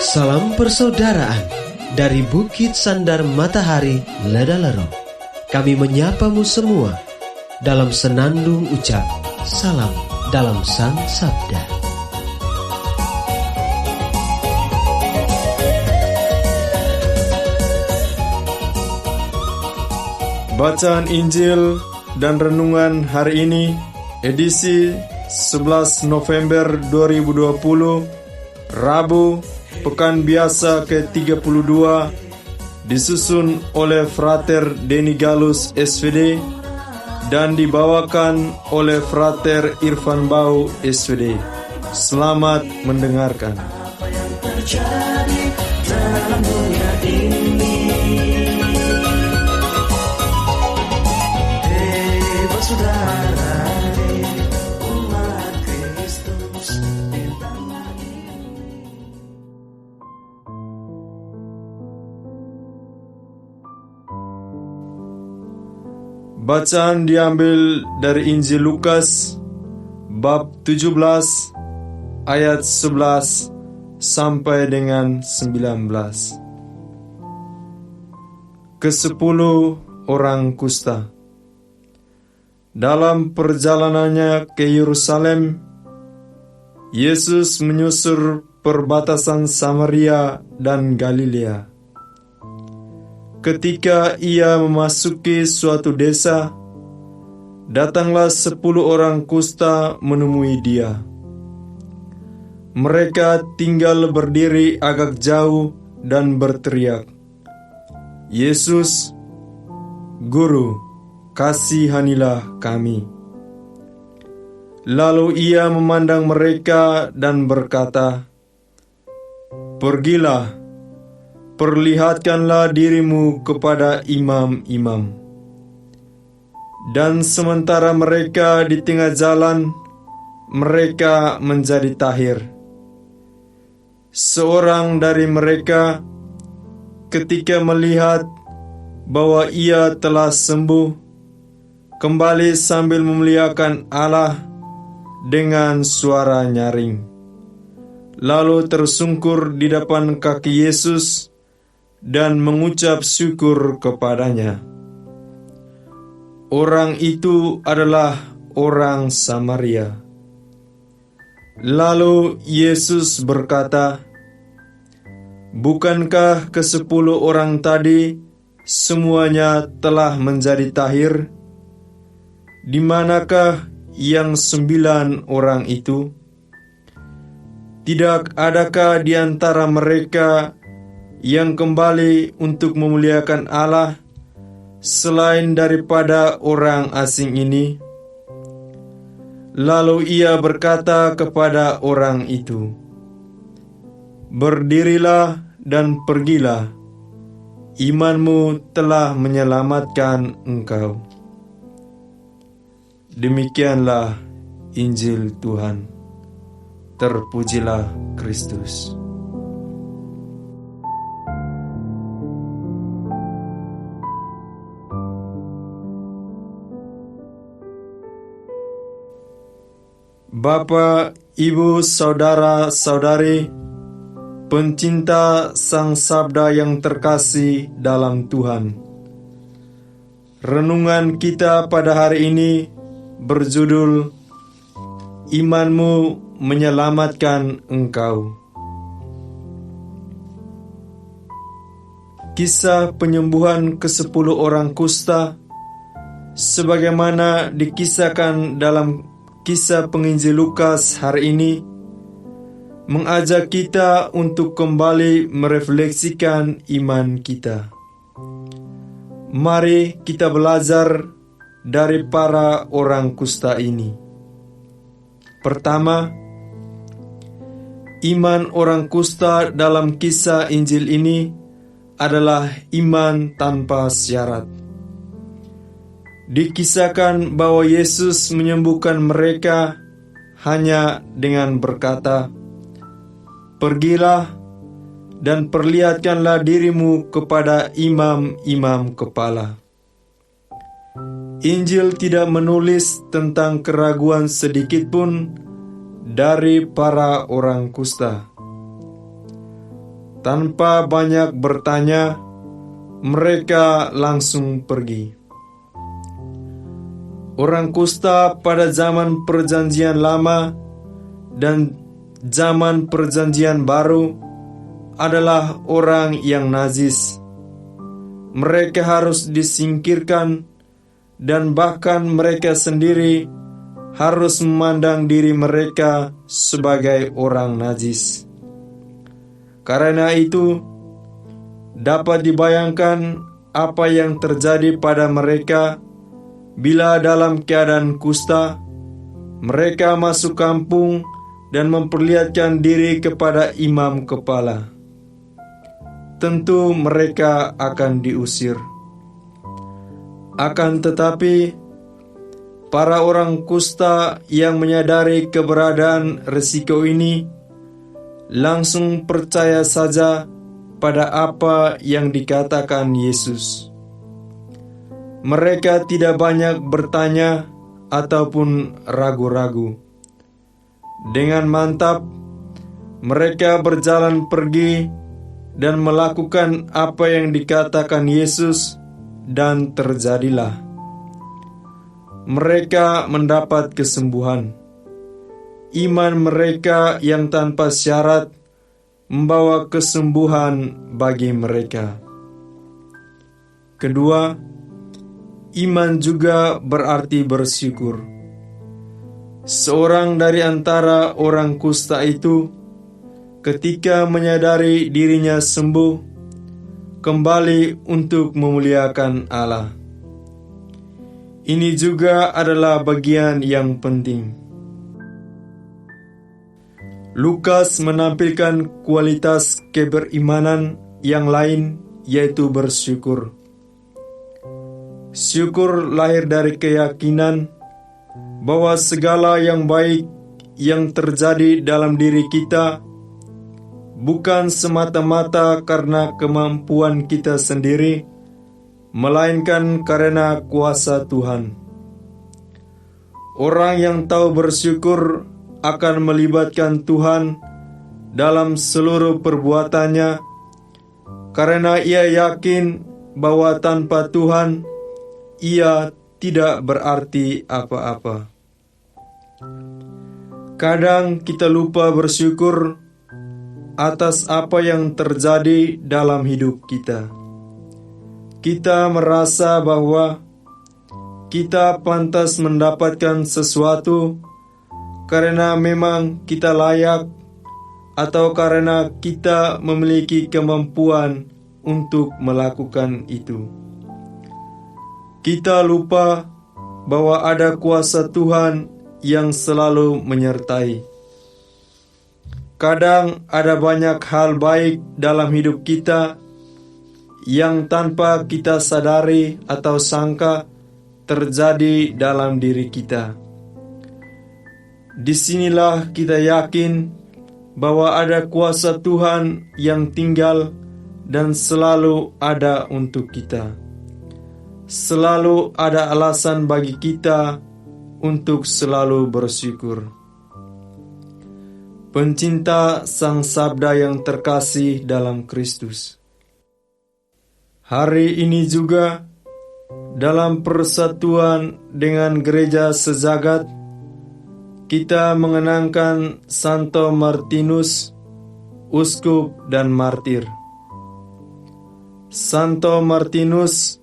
Salam persaudaraan dari Bukit Sandar Matahari Ledalero. Kami menyapamu semua dalam senandung ucap salam dalam Sang Sabda. Bacaan Injil dan renungan hari ini, edisi 11 November 2020, Rabu, Pekan Biasa ke-32, disusun oleh Frater Denny Galus SVD dan dibawakan oleh Frater Irfan Bau SVD. Selamat mendengarkan. Apa yang terjadi dalam dunia ini? Hei bersaudara, umat Kristus, bintanglah ini. Bacaan diambil dari Injil Lukas bab 17 ayat 11 sampai dengan 19. Ke-10 orang kusta. Dalam perjalanannya ke Yerusalem, Yesus menyusur perbatasan Samaria dan Galilea. Ketika ia memasuki suatu desa, datanglah 10 orang kusta menemui dia. Mereka tinggal berdiri agak jauh dan berteriak, "Yesus, Guru, kasihanilah kami." Lalu ia memandang mereka dan berkata, "Pergilah, perlihatkanlah dirimu kepada imam-imam." Dan sementara mereka di tengah jalan, mereka menjadi tahir. Seorang dari mereka, ketika melihat bahwa ia telah sembuh, kembali sambil memuliakan Allah dengan suara nyaring, lalu tersungkur di depan kaki Yesus dan mengucap syukur kepadanya. Orang itu adalah orang Samaria. Lalu Yesus berkata, "Bukankah ke-10 orang tadi semuanya telah menjadi tahir? Di manakah yang 9 orang itu? Tidak adakah di antara mereka yang kembali untuk memuliakan Allah selain daripada orang asing ini?" Lalu ia berkata kepada orang itu, "Berdirilah dan pergilah, imanmu telah menyelamatkan engkau." Demikianlah Injil Tuhan. Terpujilah Kristus. Bapak, Ibu, Saudara-saudari, pencinta Sang Sabda yang terkasih dalam Tuhan. Renungan kita pada hari ini berjudul "Imanmu menyelamatkan engkau". Kisah penyembuhan ke-10 orang kusta, sebagaimana dikisahkan dalam Kisah penginjil Lukas hari ini, mengajak kita untuk kembali merefleksikan iman kita. Mari kita belajar dari para orang kusta ini. Pertama, iman orang kusta dalam kisah Injil ini adalah iman tanpa syarat. Dikisahkan bahwa Yesus menyembuhkan mereka hanya dengan berkata, "Pergilah dan perlihatkanlah dirimu kepada imam-imam kepala." Injil tidak menulis tentang keraguan sedikitpun dari para orang kusta. Tanpa banyak bertanya, mereka langsung pergi. Orang kusta pada zaman Perjanjian Lama dan zaman Perjanjian Baru adalah orang yang najis. Mereka harus disingkirkan, dan bahkan mereka sendiri harus memandang diri mereka sebagai orang najis. Karena itu, dapat dibayangkan apa yang terjadi pada mereka bila dalam keadaan kusta, mereka masuk kampung dan memperlihatkan diri kepada imam kepala. Tentu mereka akan diusir. Akan tetapi, para orang kusta yang menyadari keberadaan risiko ini langsung percaya saja pada apa yang dikatakan Yesus. Mereka tidak banyak bertanya ataupun ragu-ragu. Dengan mantap, mereka berjalan pergi dan melakukan apa yang dikatakan Yesus, dan terjadilah. Mereka mendapat kesembuhan. Iman mereka yang tanpa syarat membawa kesembuhan bagi mereka. Kedua, iman juga berarti bersyukur. Seorang dari antara orang kusta itu, ketika menyadari dirinya sembuh, kembali untuk memuliakan Allah. Ini juga adalah bagian yang penting. Lukas menampilkan kualitas keberimanan yang lain, yaitu bersyukur. Syukur lahir dari keyakinan bahwa segala yang baik yang terjadi dalam diri kita bukan semata-mata karena kemampuan kita sendiri, melainkan karena kuasa Tuhan. Orang yang tahu bersyukur akan melibatkan Tuhan dalam seluruh perbuatannya, karena ia yakin bahwa tanpa Tuhan ia tidak berarti apa-apa. Kadang kita lupa bersyukur atas apa yang terjadi dalam hidup kita. Kita merasa bahwa kita pantas mendapatkan sesuatu karena memang kita layak, atau karena kita memiliki kemampuan untuk melakukan itu. Kita lupa bahwa ada kuasa Tuhan yang selalu menyertai. Kadang ada banyak hal baik dalam hidup kita yang tanpa kita sadari atau sangka terjadi dalam diri kita. Disinilah kita yakin bahwa ada kuasa Tuhan yang tinggal dan selalu ada untuk kita. Selalu ada alasan bagi kita untuk selalu bersyukur. Pencinta Sang Sabda yang terkasih dalam Kristus, hari ini juga dalam persatuan dengan gereja sejagat, kita mengenangkan Santo Martinus, uskup dan martir. Santo Martinus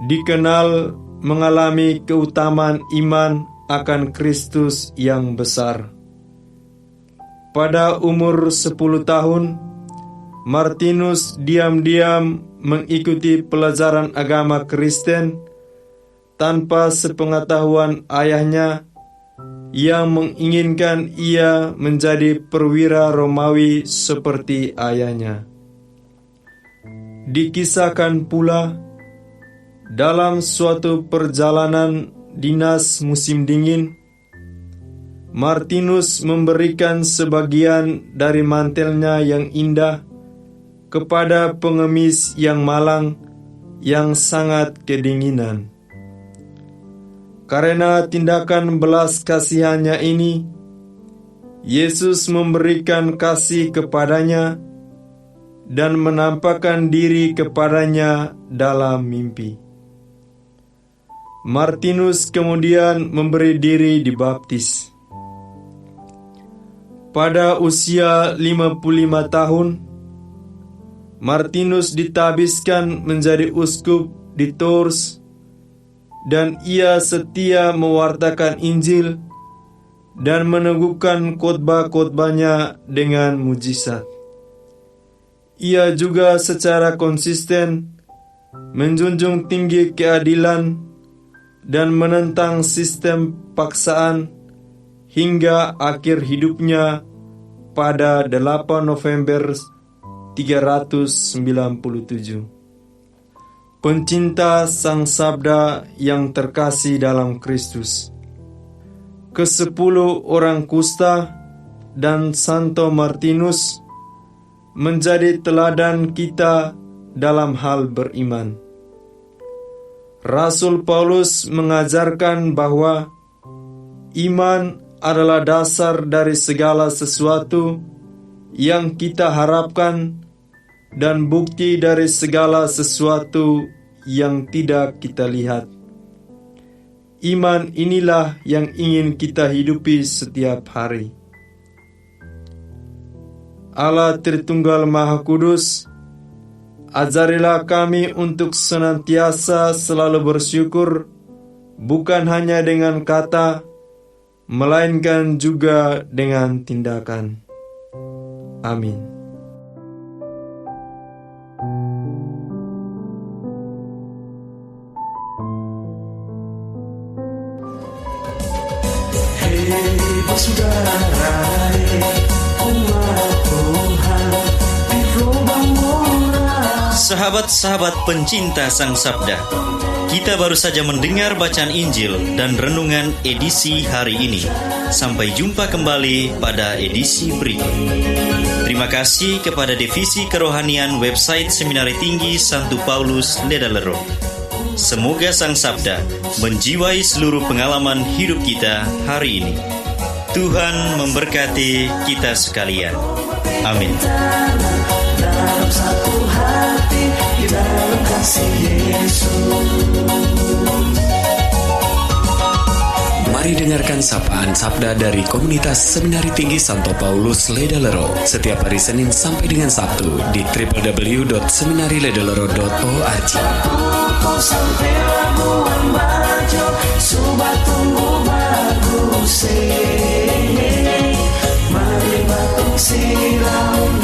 dikenal mengalami keutamaan iman akan Kristus yang besar. Pada umur 10 tahun, Martinus diam-diam mengikuti pelajaran agama Kristen tanpa sepengetahuan ayahnya yang menginginkan ia menjadi perwira Romawi seperti ayahnya. Dikisahkan pula, dalam suatu perjalanan dinas musim dingin, Martinus memberikan sebagian dari mantelnya yang indah kepada pengemis yang malang yang sangat kedinginan. Karena tindakan belas kasihannya ini, Yesus memberikan kasih kepadanya dan menampakkan diri kepadanya dalam mimpi. Martinus kemudian memberi diri dibaptis. Pada usia 55 tahun, Martinus ditabiskan menjadi uskup di Tours, dan ia setia mewartakan Injil dan meneguhkan khotbah-khotbahnya dengan mujizat. Ia juga secara konsisten menjunjung tinggi keadilan dan menentang sistem paksaan hingga akhir hidupnya pada 8 November 397. Pencinta Sang Sabda yang terkasih dalam Kristus, ke-10 orang kusta dan Santo Martinus menjadi teladan kita dalam hal beriman. Rasul Paulus mengajarkan bahwa iman adalah dasar dari segala sesuatu yang kita harapkan dan bukti dari segala sesuatu yang tidak kita lihat. Iman inilah yang ingin kita hidupi setiap hari. Allah Tritunggal Maha Kudus, ajarilah kami untuk senantiasa selalu bersyukur, bukan hanya dengan kata, melainkan juga dengan tindakan. Amin. Hei saudara, umat Tuhan di gelombang moral. Sahabat-sahabat pencinta Sang Sabda, kita baru saja mendengar bacaan Injil dan renungan edisi hari ini. Sampai jumpa kembali pada edisi berikut. Terima kasih kepada Divisi Kerohanian website Seminari Tinggi Santo Paulus Ledalero. Semoga Sang Sabda menjiwai seluruh pengalaman hidup kita hari ini. Tuhan memberkati kita sekalian. Amin. Dalam satu hati, di dalam kasih Yesus. Mari dengarkan sapaan sabda dari komunitas Seminari Tinggi Santo Paulus Ledalero setiap hari Senin sampai dengan Sabtu di www.seminariledalero.org. Kau sampai Labuan Bajo, Subak tunggu bagus. Mari batuk silau.